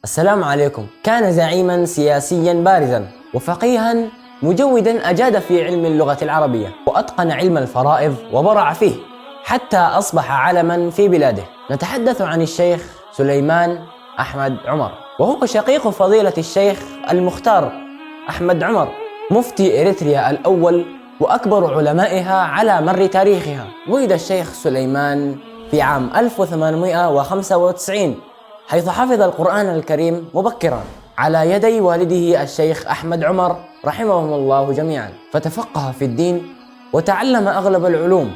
السلام عليكم. كان زعيما سياسيا بارزا وفقيها مجودا أجاد في علم اللغة العربية وأتقن علم الفرائض وبرع فيه حتى أصبح علما في بلاده. نتحدث عن الشيخ سليمان أحمد عمر، وهو شقيق فضيلة الشيخ المختار أحمد عمر مفتي إريتريا الأول وأكبر علمائها على مر تاريخها. ولد الشيخ سليمان في عام 1895 حيث حفظ القرآن الكريم مبكرا على يدي والده الشيخ أحمد عمر رحمهم الله جميعا، فتفقه في الدين وتعلم أغلب العلوم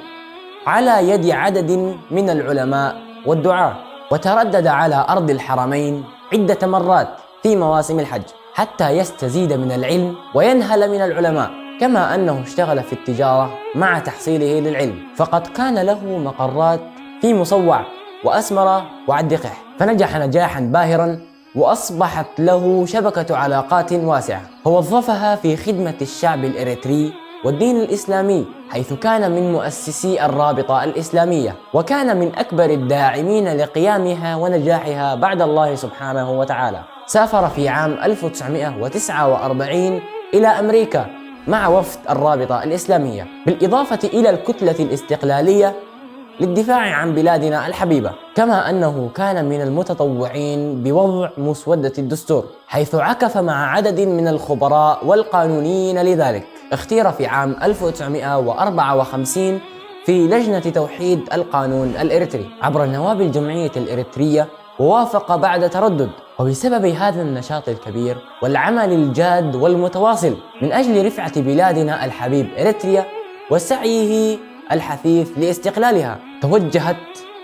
على يد عدد من العلماء والدعاة، وتردد على أرض الحرمين عدة مرات في مواسم الحج حتى يستزيد من العلم وينهل من العلماء، كما أنه اشتغل في التجارة مع تحصيله للعلم، فقد كان له مقرات في مصوع وأسمرة وعدقح، فنجح نجاحا باهرا وأصبحت له شبكة علاقات واسعة ووظفها في خدمة الشعب الإريتري والدين الإسلامي، حيث كان من مؤسسي الرابطة الإسلامية وكان من أكبر الداعمين لقيامها ونجاحها بعد الله سبحانه وتعالى. سافر في عام 1949 إلى أمريكا مع وفد الرابطة الإسلامية، بالإضافة إلى الكتلة الاستقلالية للدفاع عن بلادنا الحبيبة، كما أنه كان من المتطوعين بوضع مسودة الدستور، حيث عكف مع عدد من الخبراء والقانونيين لذلك. اختير في عام 1954 في لجنة توحيد القانون الإريتري عبر نواب الجمعية الإريترية، ووافق بعد تردد. وبسبب هذا النشاط الكبير والعمل الجاد والمتواصل من أجل رفعة بلادنا الحبيب إريتريا وسعيه الحثيث لاستقلالها، توجهت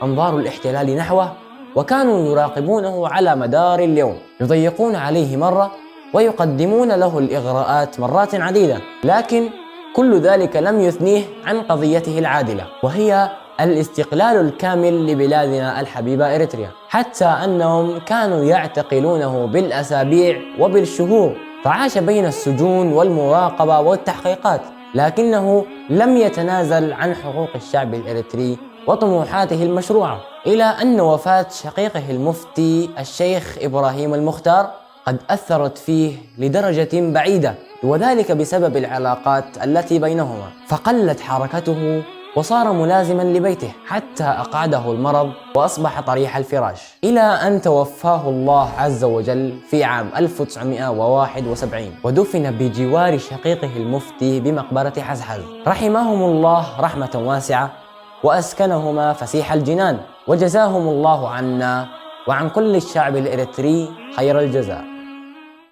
أنظار الاحتلال نحوه، وكانوا يراقبونه على مدار اليوم، يضيقون عليه مرة ويقدمون له الإغراءات مرات عديدة، لكن كل ذلك لم يثنيه عن قضيته العادلة، وهي الاستقلال الكامل لبلادنا الحبيبة إريتريا، حتى أنهم كانوا يعتقلونه بالأسابيع وبالشهور، فعاش بين السجون والمراقبة والتحقيقات، لكنه لم يتنازل عن حقوق الشعب الإريتري وطموحاته المشروعة، إلى أن وفاة شقيقه المفتي الشيخ إبراهيم المختار قد أثرت فيه لدرجة بعيدة، وذلك بسبب العلاقات التي بينهما، فقلت حركته وصار ملازما لبيته حتى أقعده المرض وأصبح طريح الفراش، إلى أن توفاه الله عز وجل في عام 1971 ودفن بجوار شقيقه المفتي بمقبرة حزحز، رحمهم الله رحمة واسعة وأسكنهما فسيح الجنان، وجزاهم الله عنا وعن كل الشعب الإريتري خير الجزاء.